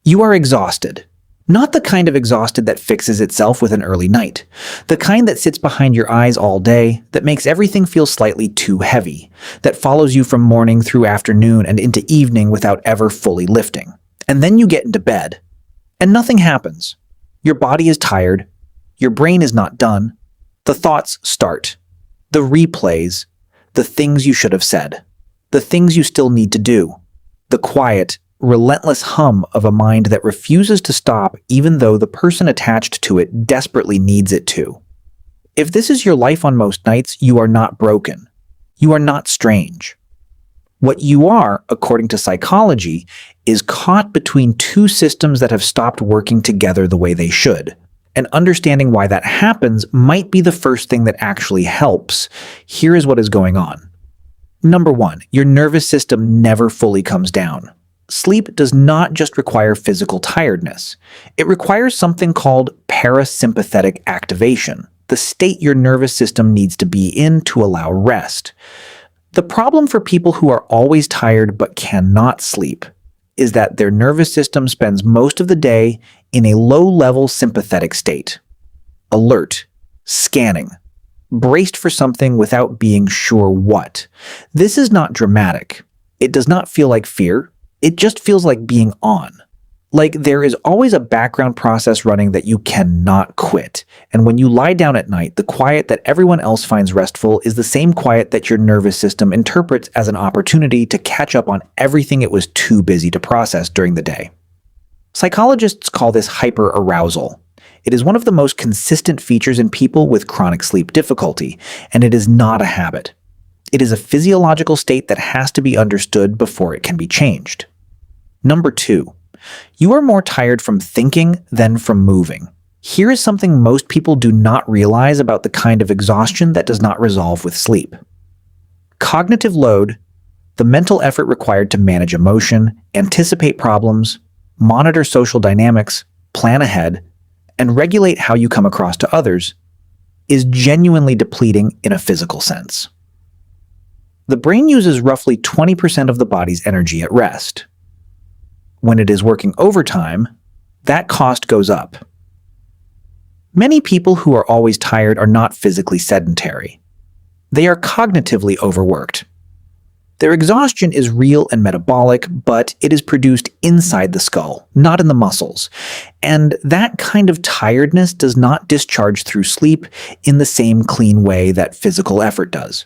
You are exhausted. Not the kind of exhausted that fixes itself with an early night. The kind that sits behind your eyes all day, that makes everything feel slightly too heavy, that follows you from morning through afternoon and into evening without ever fully lifting. And then you get into bed, and nothing happens. Your body is tired. Your brain is not done. The thoughts start. The replays. The things you should have said. The things you still need to do. The quiet, relentless hum of a mind that refuses to stop even though the person attached to it desperately needs it to. If this is your life on most nights, you are not broken. You are not strange. What you are, according to psychology, is caught between two systems that have stopped working together the way they should. And understanding why that happens might be the first thing that actually helps. Here is what is going on. Number 1, your nervous system never fully comes down. Sleep does not just require physical tiredness. It requires something called parasympathetic activation, the state your nervous system needs to be in to allow rest. The problem for people who are always tired but cannot sleep is that their nervous system spends most of the day in a low-level sympathetic state. Alert, scanning, braced for something without being sure what. This is not dramatic. It does not feel like fear. It just feels like being on. Like there is always a background process running that you cannot quit. And when you lie down at night, the quiet that everyone else finds restful is the same quiet that your nervous system interprets as an opportunity to catch up on everything it was too busy to process during the day. Psychologists call this hyperarousal. It is one of the most consistent features in people with chronic sleep difficulty, and it is not a habit. It is a physiological state that has to be understood before it can be changed. Number 2, you are more tired from thinking than from moving. Here is something most people do not realize about the kind of exhaustion that does not resolve with sleep. Cognitive load, the mental effort required to manage emotion, anticipate problems, monitor social dynamics, plan ahead, and regulate how you come across to others, is genuinely depleting in a physical sense. The brain uses roughly 20% of the body's energy at rest. When it is working overtime, that cost goes up. Many people who are always tired are not physically sedentary. They are cognitively overworked. Their exhaustion is real and metabolic, but it is produced inside the skull, not in the muscles. And that kind of tiredness does not discharge through sleep in the same clean way that physical effort does.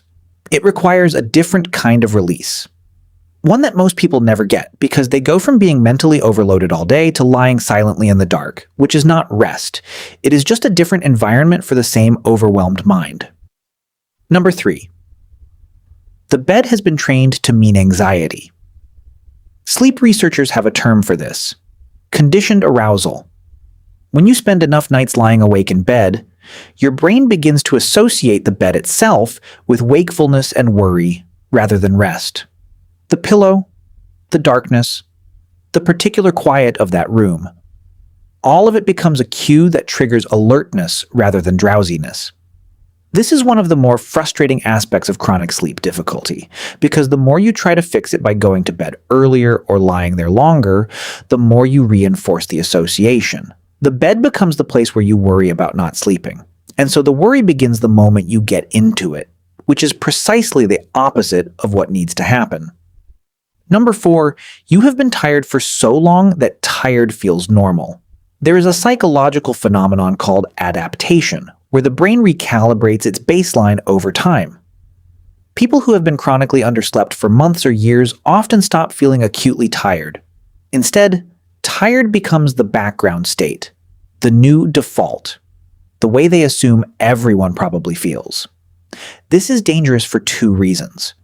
It requires a different kind of release. One that most people never get, because they go from being mentally overloaded all day to lying silently in the dark, which is not rest. It is just a different environment for the same overwhelmed mind. Number 3. The bed has been trained to mean anxiety. Sleep researchers have a term for this: conditioned arousal. When you spend enough nights lying awake in bed, your brain begins to associate the bed itself with wakefulness and worry rather than rest. The pillow, the darkness, the particular quiet of that room, all of it becomes a cue that triggers alertness rather than drowsiness. This is one of the more frustrating aspects of chronic sleep difficulty, because the more you try to fix it by going to bed earlier or lying there longer, the more you reinforce the association. The bed becomes the place where you worry about not sleeping, and so the worry begins the moment you get into it, which is precisely the opposite of what needs to happen. Number 4, you have been tired for so long that tired feels normal. There is a psychological phenomenon called adaptation, where the brain recalibrates its baseline over time. People who have been chronically underslept for months or years often stop feeling acutely tired. Instead, tired becomes the background state, the new default, the way they assume everyone probably feels. This is dangerous for 2 reasons.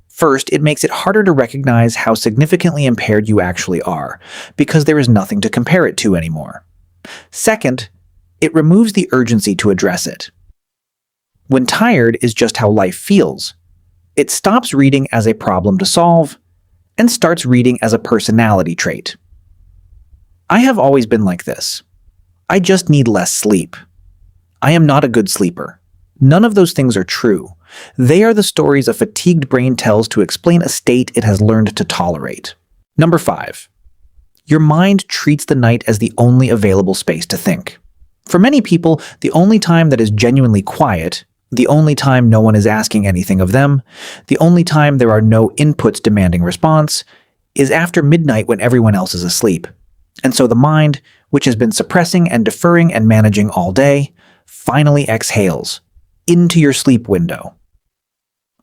First, it makes it harder to recognize how significantly impaired you actually are, because there is nothing to compare it to anymore. Second, it removes the urgency to address it. When tired is just how life feels, it stops reading as a problem to solve and starts reading as a personality trait. I have always been like this. I just need less sleep. I am not a good sleeper. None of those things are true. They are the stories a fatigued brain tells to explain a state it has learned to tolerate. Number 5. Your mind treats the night as the only available space to think. For many people, the only time that is genuinely quiet, the only time no one is asking anything of them, the only time there are no inputs demanding response, is after midnight when everyone else is asleep. And so the mind, which has been suppressing and deferring and managing all day, finally exhales into your sleep window.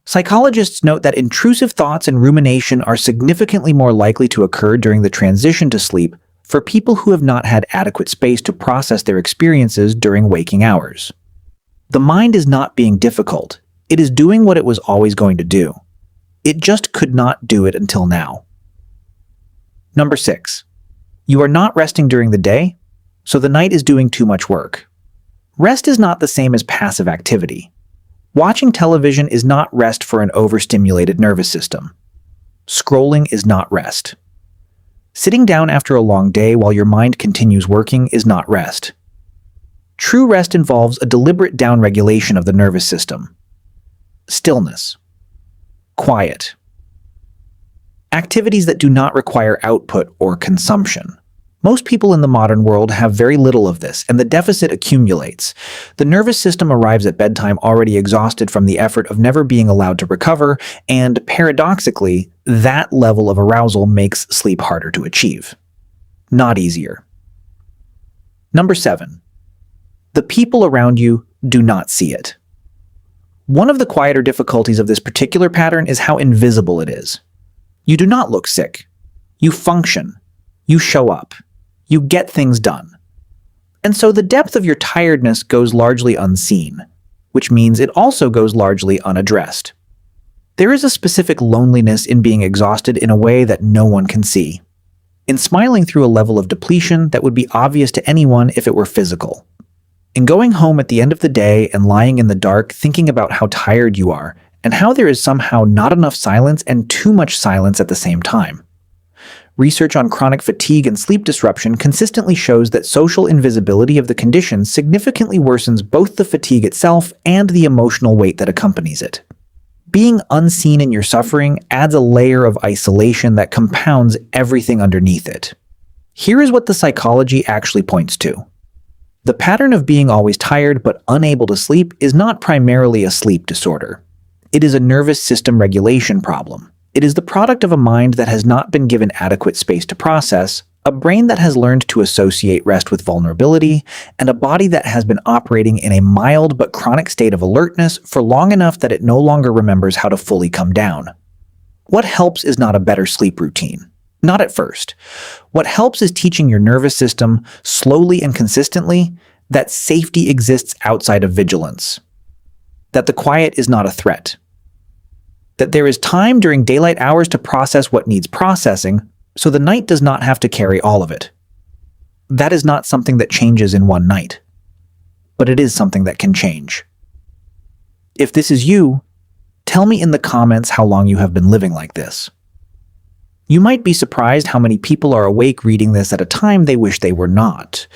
Psychologists note that intrusive thoughts and rumination are significantly more likely to occur during the transition to sleep for people who have not had adequate space to process their experiences during waking hours. The mind is not being difficult. It is doing what it was always going to do. It just could not do it until now. Number 6. You are not resting during the day, so the night is doing too much work. Rest is not the same as passive activity. Watching television is not rest for an overstimulated nervous system. Scrolling is not rest. Sitting down after a long day while your mind continues working is not rest. True rest involves a deliberate downregulation of the nervous system. Stillness. Quiet. Activities that do not require output or consumption. Most people in the modern world have very little of this, and the deficit accumulates. The nervous system arrives at bedtime already exhausted from the effort of never being allowed to recover, and paradoxically, that level of arousal makes sleep harder to achieve. Not easier. Number 7. The people around you do not see it. One of the quieter difficulties of this particular pattern is how invisible it is. You do not look sick. You function. You show up. You get things done. And so the depth of your tiredness goes largely unseen, which means it also goes largely unaddressed. There is a specific loneliness in being exhausted in a way that no one can see, in smiling through a level of depletion that would be obvious to anyone if it were physical, in going home at the end of the day and lying in the dark thinking about how tired you are and how there is somehow not enough silence and too much silence at the same time. Research on chronic fatigue and sleep disruption consistently shows that social invisibility of the condition significantly worsens both the fatigue itself and the emotional weight that accompanies it. Being unseen in your suffering adds a layer of isolation that compounds everything underneath it. Here is what the psychology actually points to. The pattern of being always tired but unable to sleep is not primarily a sleep disorder. It is a nervous system regulation problem. It is the product of a mind that has not been given adequate space to process, a brain that has learned to associate rest with vulnerability, and a body that has been operating in a mild but chronic state of alertness for long enough that it no longer remembers how to fully come down. What helps is not a better sleep routine. Not at first. What helps is teaching your nervous system, slowly and consistently, that safety exists outside of vigilance. That the quiet is not a threat. That there is time during daylight hours to process what needs processing, so the night does not have to carry all of it. That is not something that changes in one night, but it is something that can change. If this is you, tell me in the comments how long you have been living like this. You might be surprised how many people are awake reading this at a time they wish they were not.